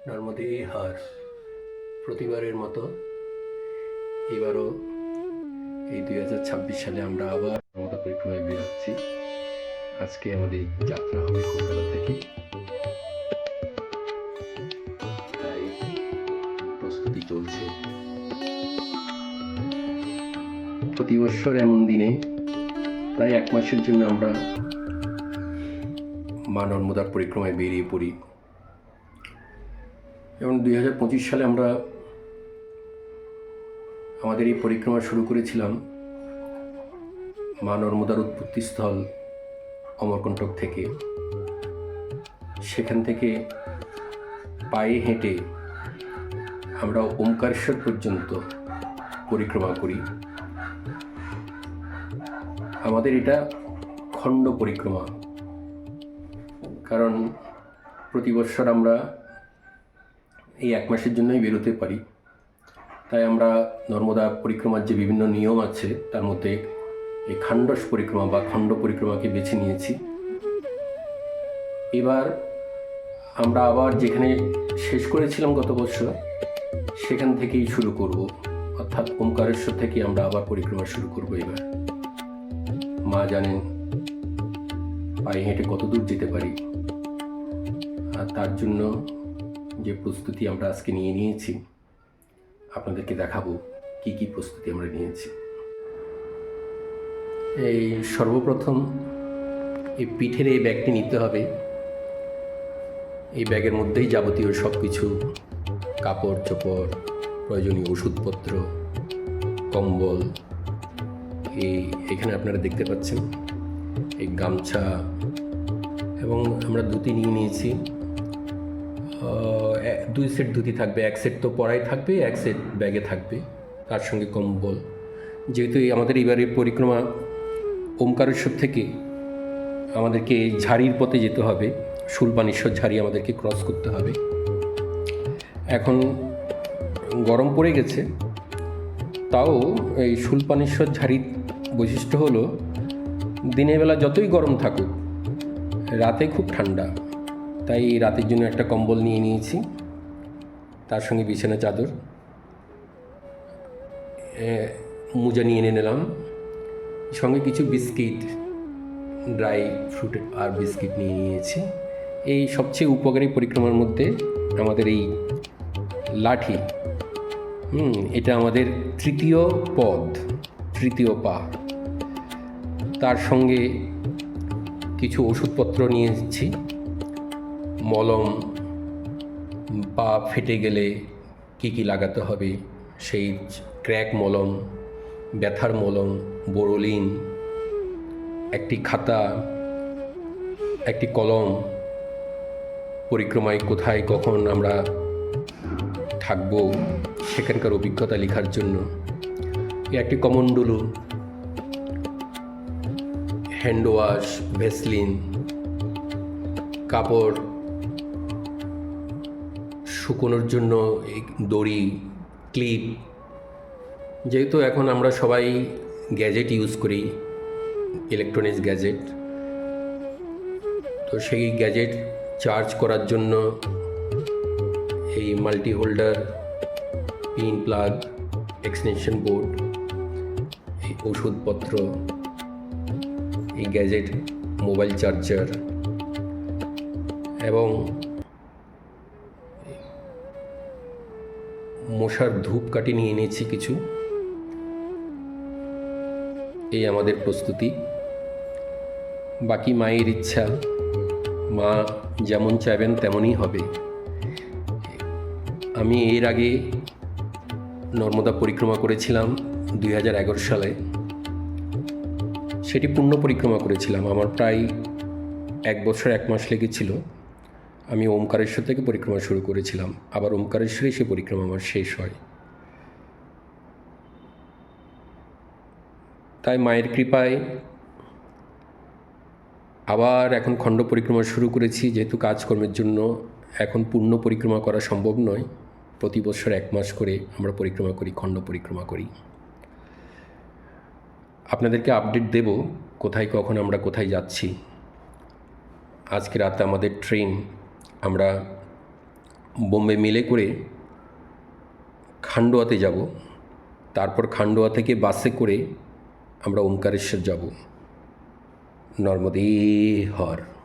নর্মদে হার প্রতিবারের মতো এবারও এই 2026 সালে আমরা আবার নর্মদা পরিক্রমায় বেরোচ্ছি। আজকে আমাদের যাত্রা হবে কলকাতা থেকে, তাই প্রস্তুতি চলছে। প্রতি বছর এমন দিনে প্রায় 1 মাসের জন্য আমরা মা নর্মদার পরিক্রমায় বেরিয়ে পড়ি। এবং 2025 সালে আমরা আমাদের এই পরিক্রমা শুরু করেছিলাম মা নর্মদার উৎপত্তিস্থল অমরকণ্টক থেকে। সেখান থেকে পায়ে হেঁটে আমরা ওমকারেশ্বর পর্যন্ত পরিক্রমা করি। আমাদের এটা খণ্ড পরিক্রমা, কারণ প্রতি বছর আমরা এই 1 মাসের জন্যই বেরোতে পারি। তাই আমরা নর্মদা পরিক্রমার যে বিভিন্ন নিয়ম আছে তার মধ্যে এই খান্ডস পরিক্রমা বা খণ্ড পরিক্রমাকে বেছে নিয়েছি। এবার আমরা আবার যেখানে শেষ করেছিলাম গত বছর সেখান থেকেই শুরু করব, অর্থাৎ ওমকারেশ্বর থেকে আমরা আবার পরিক্রমা শুরু করব। এবার মা জানেন পায়ে হেঁটে কত দূর যেতে পারি, আর তার জন্য যে প্রস্তুতি আমরা আজকে নিয়েছি আপনাদেরকে দেখাবো কি কি প্রস্তুতি আমরা নিয়েছি। এই সর্বপ্রথম এই পিঠের এই ব্যাগটি নিতে হবে। এই ব্যাগের মধ্যেই যাবতীয় সব কিছু, কাপড় চোপড়, প্রয়োজনীয় ওষুধপত্র, কম্বল, এখানে আপনারা দেখতে পাচ্ছেন এই গামছা, এবং আমরা ধুতি নিয়ে নিয়েছি। 2 সেট ধুতি থাকবে, 1 সেট তো পরাই থাকবে, 1 সেট ব্যাগে থাকবে, তার সঙ্গে কম্বল। যেহেতু আমাদের এবারের পরিক্রমা ওমকারেশ্বর থেকে আমাদেরকে ঝাড়ির পথে যেতে হবে, শূলপাণেশ্বর ঝাড়ি আমাদেরকে ক্রস করতে হবে। এখন গরম পড়ে গেছে, তাও এই শূলপাণেশ্বর ঝাড়ির বৈশিষ্ট্য হলো দিনের বেলা যতই গরম থাকুক রাতে খুব ঠান্ডা। তাই রাতের জন্য একটা কম্বল নিয়ে নিয়েছি, তার সঙ্গে বিছানা চাদর, মোজা নিয়ে নিলাম, সঙ্গে কিছু বিস্কিট, ড্রাই ফ্রুট আর বিস্কিট নিয়ে নিয়েছি। এই সবচেয়ে উপকারী পরিক্রমার মধ্যে আমাদের এই লাঠি, এটা আমাদের তৃতীয় পা। তার সঙ্গে কিছু ওষুধপত্র নিয়েছি, মলম, পা ফেটে গেলে কি কি লাগাতে হবে সেই ক্র্যাক মলম, ব্যথার মলম, বোরোলিন, একটি খাতা, একটি কলম, পরিক্রমায় কোথায় কখন আমরা থাকব সেখানকার অভিজ্ঞতা লেখার জন্য, একটি কমণ্ডলু, হ্যান্ড ওয়াশ, ভেসলিন, কাপড় শুকোনোর জন্য দড়ি, ক্লিপ। যেহেতু এখন আমরা সবাই গ্যাজেট ইউজ করি, ইলেকট্রনিক্স গ্যাজেট, তো সেই গ্যাজেট চার্জ করার জন্য এই multi holder, pin plug, extension board, এই ওষুধপত্র, এই গ্যাজেট, মোবাইল চার্জার, এবং মশার ধূপকাঠি নিয়ে নিয়েছি কিছু। এই আমাদের প্রস্তুতি। বাকি মায়ের ইচ্ছা, মা যেমন চাইবেন তেমনই হবে। আমি এর আগে নর্মদা পরিক্রমা করেছিলাম 2011 সালে, সেটি পূর্ণ পরিক্রমা করেছিলাম। আমার প্রায় 1 বছর 1 মাস লেগেছিল। আমি ওমকারেশ্বর থেকে পরিক্রমা শুরু করেছিলাম, আবার ওমকারেশ্বরে সে পরিক্রমা আমার শেষ হয়। তাই মায়ের কৃপায় আবার এখন খণ্ড পরিক্রমা শুরু করেছি। যেহেতু কাজকর্মের জন্য এখন পূর্ণ পরিক্রমা করা সম্ভব নয়, প্রতি বছর 1 মাস করে আমরা পরিক্রমা করি, খণ্ড পরিক্রমা করি। আপনাদেরকে আপডেট দেব কোথায় কখন আমরা কোথায় যাচ্ছি। আজকে রাতে আমাদের ট্রেন, আমরা বোম্বে মেলে করে খান্ডোয়াতে যাব, তারপর খান্ডোয়া থেকে বাসে করে আমরা ওমকারেশ্বর যাব। নর্মদে হর।